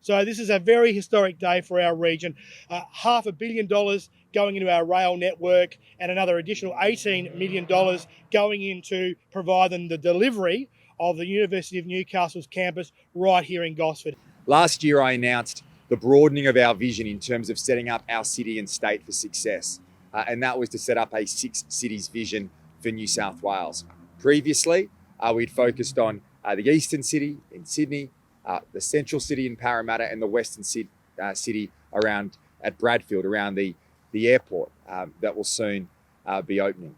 So this is a very historic day for our region. $500 million going into our rail network and another additional $18 million going into providing the delivery of the University of Newcastle's campus right here in Gosford. Last year, I announced the broadening of our vision in terms of setting up our city and state for success. And that was to set up a 6 cities vision for New South Wales. Previously, we'd focused on the eastern city in Sydney, the central city in Parramatta, and the western city around at Bradfield, around the airport that will soon be opening.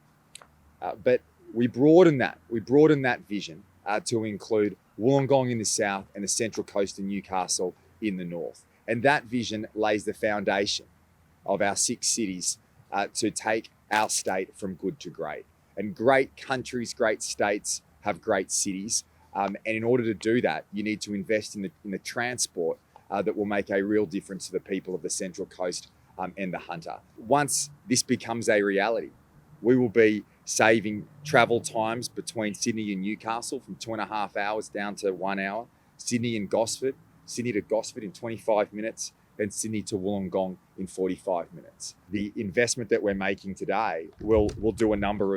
But we broadened that vision to include Wollongong in the south and the Central Coast and Newcastle in the north. And that vision lays the foundation of our 6 cities to take our state from good to great. And great countries, great states have great cities. And in order to do that, you need to invest in the transport that will make a real difference to the people of the Central Coast and the Hunter. Once this becomes a reality, we will be saving travel times between Sydney and Newcastle from 2.5 hours down to 1 hour, Sydney to Gosford in 25 minutes, and Sydney to Wollongong in 45 minutes. The investment that we're making today will do a number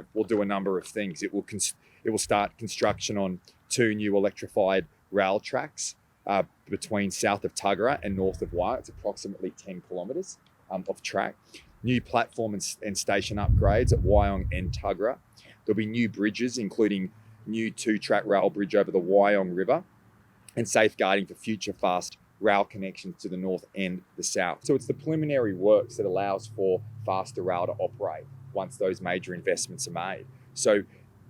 of things. It will start construction on 2 new electrified rail tracks between south of Tuggerah and north of Wyong. It's approximately 10 kilometres of track. New platform and station upgrades at Wyong and Tuggerah. There'll be new bridges, including new 2-track rail bridge over the Wyong River, and safeguarding for future fast rail connections to the north and the south. So it's the preliminary works that allows for faster rail to operate once those major investments are made. So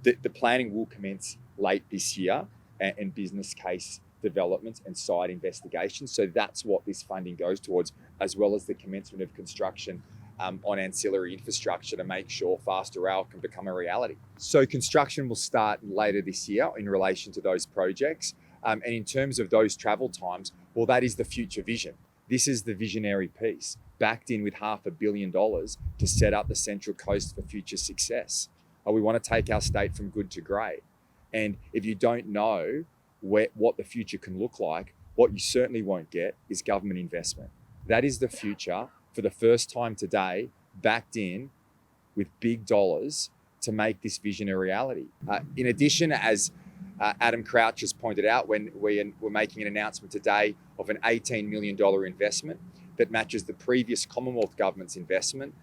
the planning will commence late this year, and business case development and site investigations. So that's what this funding goes towards, as well as the commencement of construction on ancillary infrastructure to make sure faster rail can become a reality. So construction will start later this year in relation to those projects. And in terms of those travel times, well, that is the future vision. This is the visionary piece, backed in with $500 million to set up the Central Coast for future success. We want to take our state from good to great. And if you don't know what the future can look like, what you certainly won't get is government investment. That is the future, for the first time today, backed in with big dollars to make this vision a reality. In addition, as Adam Crouch has pointed out, when we're making an announcement today of an $18 million investment that matches the previous Commonwealth government's investment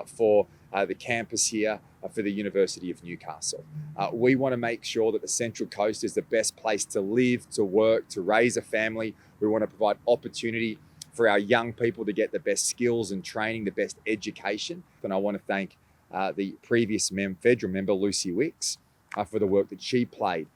for the campus here for the University of Newcastle. We want to make sure that the Central Coast is the best place to live, to work, to raise a family. We want to provide opportunity for our young people to get the best skills and training, the best education. And I want to thank the previous federal member, Lucy Wicks, for the work that she played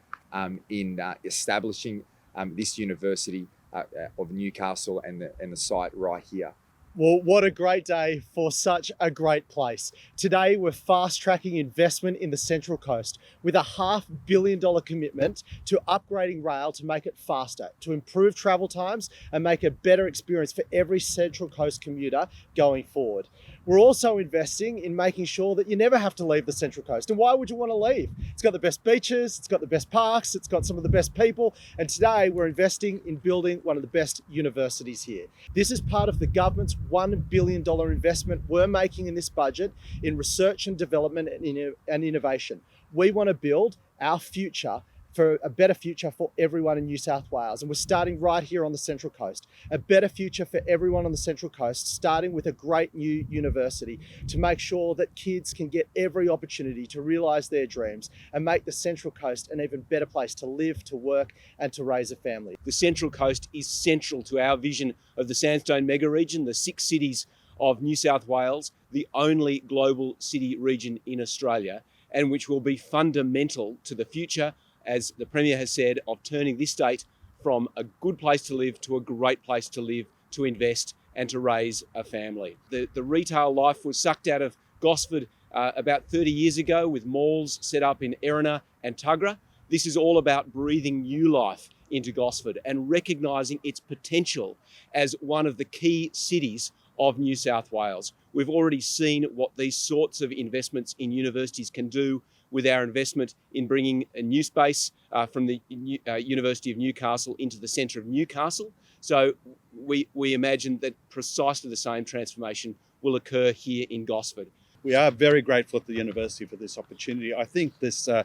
in establishing this University of Newcastle and the site right here. Well, what a great day for such a great place. Today, we're fast-tracking investment in the Central Coast with a $500 million commitment to upgrading rail to make it faster, to improve travel times and make a better experience for every Central Coast commuter going forward. We're also investing in making sure that you never have to leave the Central Coast. And why would you want to leave? It's got the best beaches, it's got the best parks, it's got some of the best people. And today, we're investing in building one of the best universities here. This is part of the government's $1 billion investment we're making in this budget in research and development and innovation. We want to build our future for a better future for everyone in New South Wales. And we're starting right here on the Central Coast. A better future for everyone on the Central Coast, starting with a great new university to make sure that kids can get every opportunity to realise their dreams and make the Central Coast an even better place to live, to work and to raise a family. The Central Coast is central to our vision of the Sandstone Mega Region, the 6 cities of New South Wales, the only global city region in Australia, and which will be fundamental to the future, as the Premier has said, of turning this state from a good place to live to a great place to live, to invest and to raise a family. The retail life was sucked out of Gosford about 30 years ago with malls set up in Erina and Tuggerah. This is all about breathing new life into Gosford and recognising its potential as one of the key cities of New South Wales. We've already seen what these sorts of investments in universities can do with our investment in bringing a new space from the University of Newcastle into the centre of Newcastle. So we imagine that precisely the same transformation will occur here in Gosford. We are very grateful to the university for this opportunity. I think the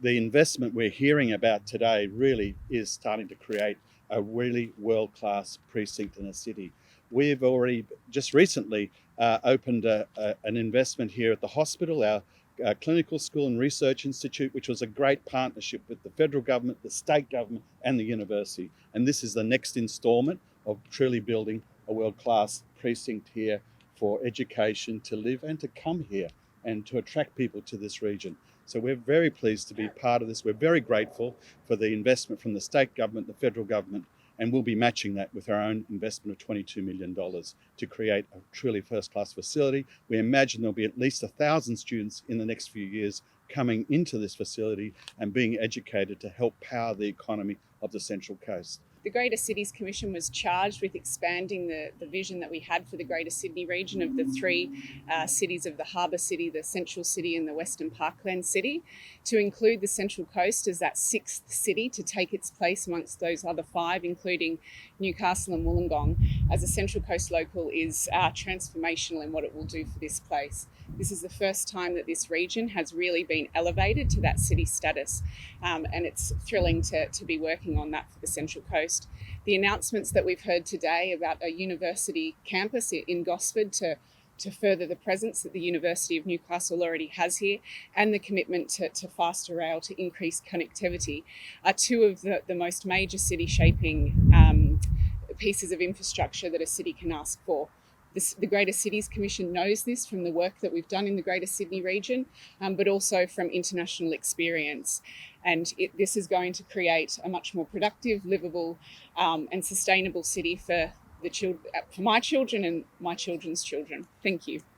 investment we're hearing about today really is starting to create a really world-class precinct in a city. We've already just recently opened an investment here at the hospital, our Clinical School and Research Institute, which was a great partnership with the federal government, the state government and the university. And this is the next instalment of truly building a world-class precinct here for education, to live and to come here and to attract people to this region. So we're very pleased to be part of this. We're very grateful for the investment from the state government, the federal government, and we'll be matching that with our own investment of $22 million to create a truly first-class facility. We imagine there'll be at least 1,000 students in the next few years coming into this facility and being educated to help power the economy of the Central Coast. The Greater Cities Commission was charged with expanding the vision that we had for the Greater Sydney region of the three cities of the Harbour City, the Central City and the Western Parkland City, to include the Central Coast as that sixth city to take its place amongst those other five, including Newcastle and Wollongong, as a Central Coast local is transformational in what it will do for this place. This is the first time that this region has really been elevated to that city status, and it's thrilling to be working on that for the Central Coast. The announcements that we've heard today about a university campus in Gosford to further the presence that the University of Newcastle already has here, and the commitment to faster rail to increase connectivity are two of the most major city shaping pieces of infrastructure that a city can ask for. The Greater Cities Commission knows this from the work that we've done in the Greater Sydney region, but also from international experience. And this is going to create a much more productive, livable and sustainable city for my children and my children's children. Thank you.